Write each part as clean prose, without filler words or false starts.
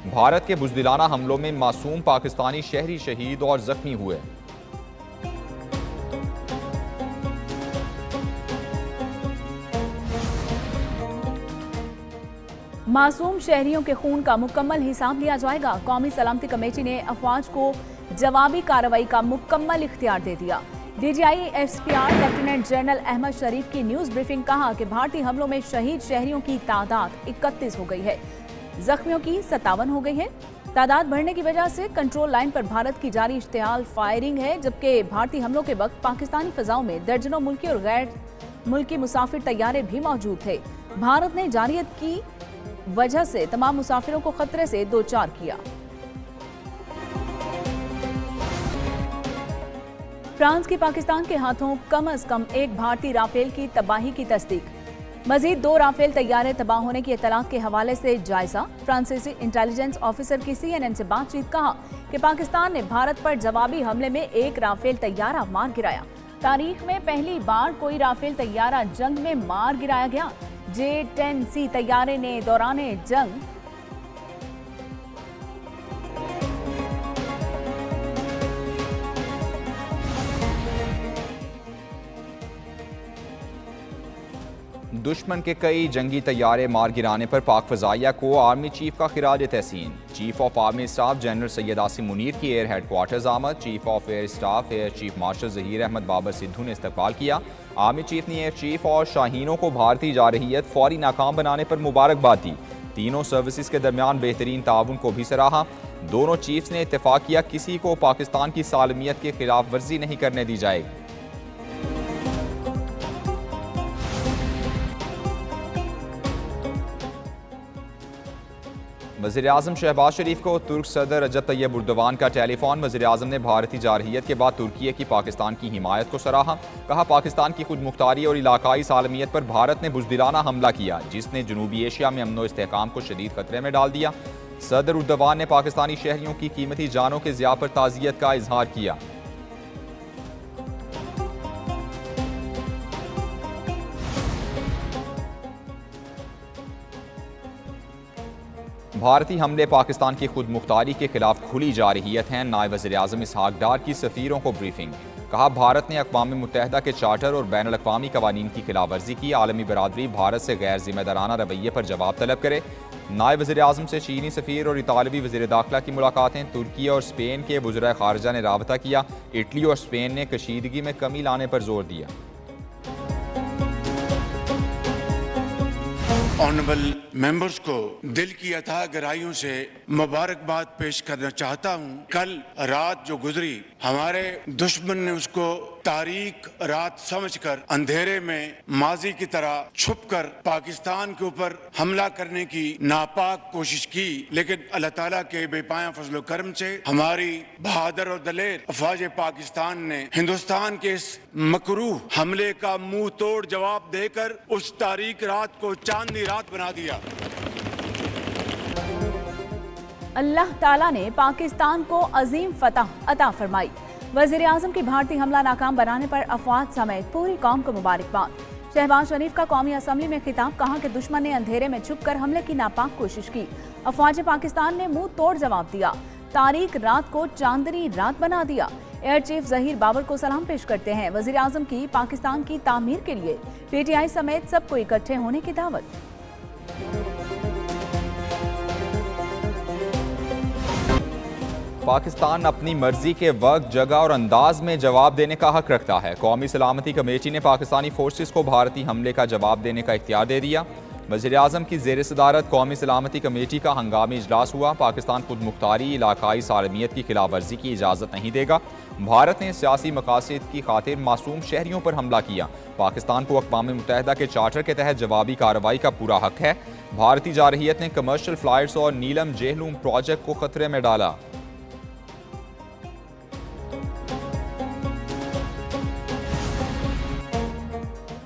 भारत के बुज़दिलाना हमलों में मासूम पाकिस्तानी शहरी शहीद और जख्मी हुए। मासूम शहरियों के खून का मुकम्मल हिसाब लिया जाएगा। कौमी सलामती कमेटी ने अफवाज को जवाबी कार्रवाई का मुकम्मल इख्तियार दे दिया। DGI SPR lieutenant general Ahmed Sharif की न्यूज ब्रीफिंग कहा कि भारतीय हमलों में शहीद शहरियों की तादाद 31 हो गई है, जख्मियों की 57 हो गई है। तादाद बढ़ने की वजह से कंट्रोल लाइन पर भारत की जारी इश्तियाल फायरिंग है, जबकि भारतीय हमलों के वक्त पाकिस्तानी फिजाओं में दर्जनों मुल्की और गैर मुल्की मुसाफिर तैयारे भी मौजूद थे। भारत ने जारियत की वजह से तमाम मुसाफिरों को खतरे से दो चार किया। फ्रांस की पाकिस्तान के हाथों कम से कम एक भारतीय राफेल की तबाही की तस्दीक। मजीद 2 राफेल तैयारे तबाह होने की इत्तलात के हवाले से जायजा। फ्रांसीसी इंटेलिजेंस ऑफिसर की CNN से बातचीत कहा कि पाकिस्तान ने भारत पर जवाबी हमले में एक राफेल तैयारा मार गिराया। तारीख में पहली बार कोई राफेल तैयारा जंग में मार गिराया गया। J-10C तैयारे ने दौरान जंग दुश्मन के कई जंगी तैयारे मार गिराने पर पाक फजाइया को आर्मी चीफ का खिराज तहसीन। Chief of army staff general Syed Asim Munir की एयर हेडक्वार्टर्स आमद। Chief of air staff air chief marshal Zaheer Ahmed Babar Sidhu ने इस्तकबाल किया। आर्मी चीफ ने एयर चीफ और शाहीनों को भारतीय जारहियत फौरी नाकाम बनाने पर मुबारकबाद दी। तीनों सर्विसेज के दरमियान बेहतरीन ताउन को भी सराहा। दोनों चीफ्स ने इत्तेफाक किया किसी को पाकिस्तान की सालमियत के खिलाफ वर्जी नहीं करने दी जाएगी। वज़ीर-ए-आज़म शहबाज शरीफ को तुर्क सदर रजब तैयब एर्दोगान का टेलीफोन। वज़ीर-ए-आज़म ने भारतीय जारहियत के बाद तुर्की की पाकिस्तान की हिमायत को सराहा। कहा पाकिस्तान की खुद मुख्तारी और इलाकाई सालमियत पर भारत ने बुज़दिलाना हमला किया, जिसने जनूबी एशिया में अमन व इस्तेहकाम को शदीद खतरे में डाल दिया। सदर एर्दोगान ने पाकिस्तानी शहरियों की कीमती जानों के ज़िया पर ताज़ियत का इजहार किया। भारतीय हमले पाकिस्तान की खुद मुख्तारी के खिलाफ खुली जारहियत हैं। नायब वज़ीर-ए-आज़म इसहाक डार की सफ़ीरों को ब्रीफिंग। कहा भारत ने अक़वाम मुत्तहिदा के चार्टर और बैनुल अक़वामी क़वानीन की खिलाफ वर्जी की। आलमी बरादरी भारत से गैर जिम्मेदाराना रवैये पर जवाब तलब करे। नायब वज़ीर-ए-आज़म से चीनी सफ़ीर और इतालवी वज़ीर दाखिला की मुलाकातें। तुर्की और स्पेन के वज़राए ख़ारिजा ने राबता किया। इटली और स्पेन ने कशीदगी में कमी लाने पर जोर दिया। ऑनरेबल मेंबर्स को दिल की अथाह गहराइयों से मुबारकबाद पेश करना चाहता हूं। कल रात जो गुजरी, हमारे दुश्मन ने उसको तारीक रात समझकर अंधेरे में माजी की तरह छुपकर पाकिस्तान के ऊपर हमला करने की नापाक कोशिश की, लेकिन अल्लाह ताला के बेपाया फजलो करम से हमारी बहादुर और दलेर अफवाज पाकिस्तान ने हिंदुस्तान के इस मकरूह हमले का मुंह तोड़ जवाब देकर उस तारीक रात को चांदनी रात बना दिया। अल्लाह ताला ने पाकिस्तान को अजीम फतह अता फरमाई। वज़ीर-ए-आज़म की भारतीय हमला नाकाम बनाने पर अफवाज समेत पूरी कौम को मुबारकबाद। शहबाज शरीफ का कौमी असम्बली में खिताब। कहा कि दुश्मन ने अंधेरे में छुपकर हमले की नापाक कोशिश की, अफवाज पाकिस्तान ने मुंह तोड़ जवाब दिया। तारीक रात को चांदनी रात बना दिया। एयर चीफ जहीर बाबर को सलाम पेश करते हैं। वज़ीर-ए-आज़म की पाकिस्तान की तामीर के लिए PTI समेत सबको इकट्ठे होने की दावत। पाकिस्तान अपनी मर्जी के वक्त, जगह और अंदाज में जवाब देने का हक रखता है। कौमी सलामती कमेटी ने पाकिस्तानी फोर्सेस को भारतीय हमले का जवाब देने का इख्तियार दे दिया। वज़ीर-ए-आज़म की ज़ेर सदारत कौमी सलामती कमेटी का हंगामी इजलास हुआ। पाकिस्तान खुद मुख्तारी, इलाकाई सालमियत की खिलाफ वर्जी की इजाज़त नहीं देगा। भारत ने सियासी मकासद की खातिर मासूम शहरियों पर हमला किया। पाकिस्तान को अक़वाम मुत्तहिदा के चार्टर के तहत जवाबी कार्रवाई का पूरा हक है। भारतीय जारहियत ने कमर्शियल फ़्लाइट्स और नीलम जेहलूम प्रोजेक्ट को खतरे में डाला।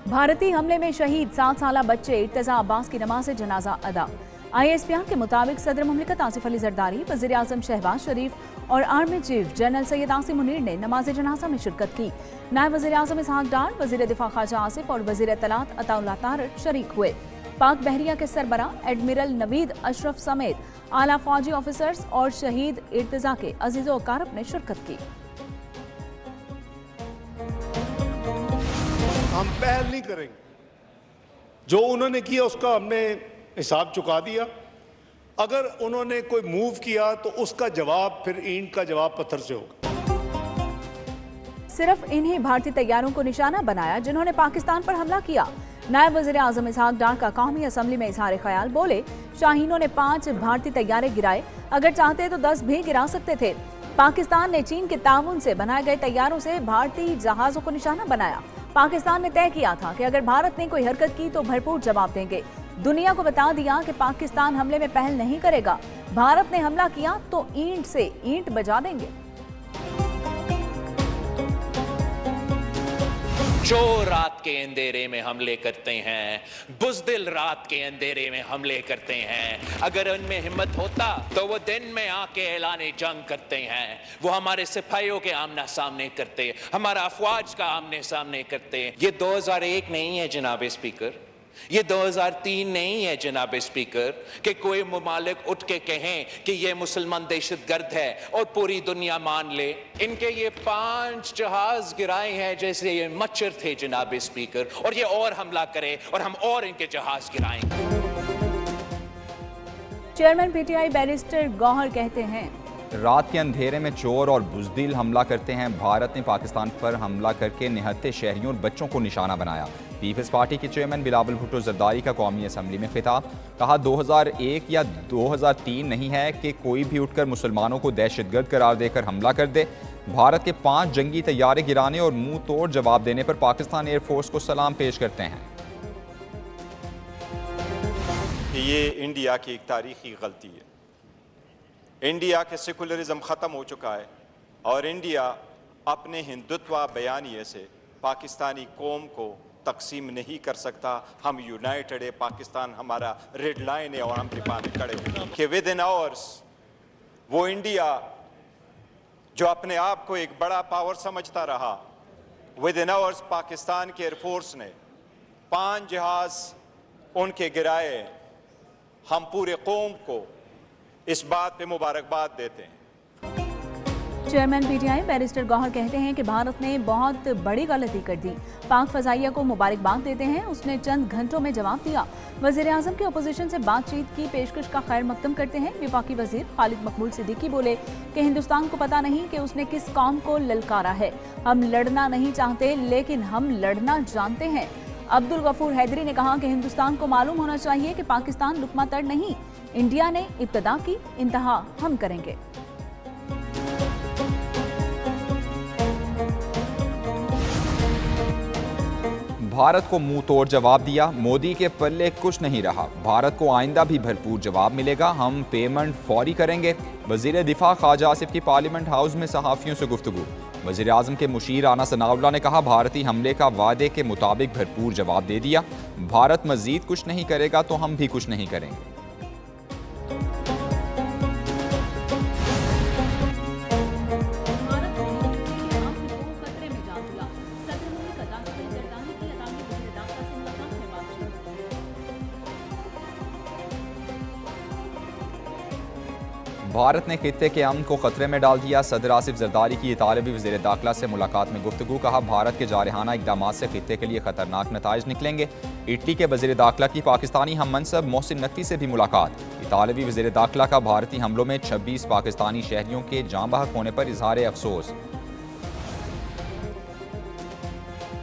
भारतीय हमले में शहीद 7 साला बच्चे इर्तजा अब्बास की नमाज जनाजा अदा। ISPR के मुताबिक सदर मुमलिकत आसिफ अली जरदारी, वज़ीर-ए-आज़म शहबाज शरीफ और army chief general Syed Asim Munir ने नमाज जनाजा में शिरकत की। नायब वज़ीर-ए-आज़म इसहाक डार, वज़ीर दिफा ख्वाजा आसिफ और वज़ीर इत्तलात अताउल्लाह तारड़ शरीक हुए। पाक बहरिया के सरबरा एडमिरल नवीद अशरफ समेत आला फौजी ऑफिसर्स और शहीद इर्तिजा के अजीजो अकारब ने शिरकत की। हम पहल नहीं करेंगे, जो उन्होंने किया उसका हमने हिसाब चुका दिया। अगर उन्होंने कोई मूव किया तो उसका जवाब फिर ईंट का जवाब पत्थर से होगा। सिर्फ इन्हीं भारतीय तैयारों को निशाना बनाया जिन्होंने पाकिस्तान पर हमला किया। नायब वज़ीर आज़म इसहाक डार का कौमी असम्बली में इजहार ख्याल, बोले शाहीनों ने 5 भारतीय तैयारे गिराए, अगर चाहते तो 10 भी गिरा सकते थे। पाकिस्तान ने चीन के ताउन से बनाए गए तैयारों से भारतीय जहाजों को निशाना बनाया। पाकिस्तान ने तय किया था कि अगर भारत ने कोई हरकत की तो भरपूर जवाब देंगे। दुनिया को बता दिया कि पाकिस्तान हमले में पहल नहीं करेगा, भारत ने हमला किया तो ईंट से ईंट बजा देंगे। जो रात के अंधेरे में हमले करते हैं, बुज़दिल रात के अंधेरे में हमले करते हैं, अगर उनमें हिम्मत होता तो वो दिन में आके ऐलाने जंग करते हैं। वो हमारे सिपाहियों के आमना सामने करते, हमारा अफवाज का आमने सामने करते। ये 2001 नहीं है जनाब स्पीकर, ये 2003 नहीं है जनाब स्पीकर कि कोई मुमालिक उठ के कहें कि ये मुसलमान दहशतगर्द है और पूरी दुनिया मान ले। इनके ये 5 जहाज गिराए हैं जैसे ये मच्छर थे जनाब स्पीकर, और ये और हमला करे और हम और इनके जहाज गिराएंगे। चेयरमैन पीटीआई बैरिस्टर गौहर कहते हैं, रात के अंधेरे में चोर और बुज़दिल हमला करते हैं। भारत ने पाकिस्तान पर हमला करके निहत्थे शहरियों और बच्चों को निशाना बनाया। पीपल्स पार्टी के चेयरमैन बिलावल भुट्टो जरदारी का कौमी असम्बली में खिताब, कहा 2001 या 2003 नहीं है कि कोई भी उठकर मुसलमानों को दहशतगर्द करार देकर हमला कर दे। भारत के 5 जंगी तैयारे गिराने और मुंह तोड़ जवाब देने पर पाकिस्तान एयरफोर्स को सलाम पेश करते हैं। ये इंडिया की एक तारीखी गलती है। इंडिया के सेकुलरिज्म ख़त्म हो चुका है और इंडिया अपने हिंदुत्व बयानिए से पाकिस्तानी कौम को तकसीम नहीं कर सकता। हम यूनाइटेड है, पाकिस्तान हमारा रेड लाइन है और हम दिफा में खड़े हैं कि विद इन आवर्स वो इंडिया जो अपने आप को एक बड़ा पावर समझता रहा, विद इन आवर्स पाकिस्तान के एयरफोर्स ने 5 जहाज उनके गिराए। हम पूरे कौम को इस बात पे मुबारकबाद देते हैं। चेयरमैन पीटीआई बैरिस्टर गौहर कहते हैं कि भारत ने बहुत बड़ी गलती कर दी। पाक फजाइया को मुबारकबाद देते हैं, उसने चंद घंटों में जवाब दिया। वज़ीर आज़म की अपोजिशन से बातचीत की पेशकश का खैर मकदम करते हैं। वफाकी वज़ीर खालिद मकबूल सिद्दीकी बोले कि हिंदुस्तान को पता नहीं कि उसने किस कौम को ललकारा है। हम लड़ना नहीं चाहते लेकिन हम लड़ना जानते हैं। अब्दुल गफूर हैदरी ने कहा कि हिंदुस्तान को मालूम होना चाहिए कि पाकिस्तान लुकमा तड़ नहीं, इंडिया ने इब्तदा की, इंतहा हम करेंगे। भारत को मुंह तोड़ जवाब दिया, मोदी के पल्ले कुछ नहीं रहा। भारत को आइंदा भी भरपूर जवाब मिलेगा, हम पेमेंट फौरी करेंगे। वजीर दिफा ख्वाजा आसिफ की पार्लियामेंट हाउस में सहाफ़ियों से गुफ्तगू। वज़ीर आज़म के मुशीर राना सनाउल्लाह ने कहा, भारतीय हमले का वादे के मुताबिक भरपूर जवाब दे दिया। भारत मजीद कुछ नहीं करेगा तो हम भी कुछ नहीं करेंगे। भारत ने खित्ते के अमन को खतरे में डाल दिया। सदर आसिफ जरदारी की इतालवी वज़ीर दाखिला से मुलाकात में गुफ्तगू, कहा भारत के जारहाना इक़दामात से खित्ते के लिए खतरनाक नताइज निकलेंगे। इटली के वज़ीर दाखिला की पाकिस्तानी हम मनसब मोहसिन नकवी से भी मुलाकात। इतालवी वज़ीर दाखिला का भारतीय हमलों में 26 पाकिस्तानी शहरियों के जाँ बहक होने पर इजहार अफसोस।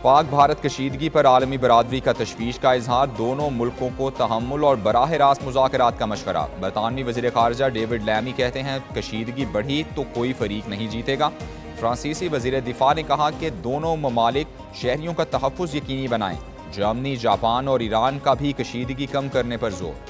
पाक भारत कशीदगी पर आलमी बरादरी का तशवीश का इजहार, दोनों मुल्कों को तहम्मुल और बराह रास्त मुज़ाकरात का मशवरा। बरतानवी वज़ीर ख़ारजा डेविड लैमी कहते हैं, कशीदगी बढ़ी तो कोई फरीक नहीं जीतेगा। फ्रांसीसी वज़ीर दिफा ने कहा कि दोनों ममालिक शहरियों का तहफ़्फ़ुज़ यकीनी बनाएं। जर्मनी, जापान और ईरान का भी कशीदगी कम करने पर जोर।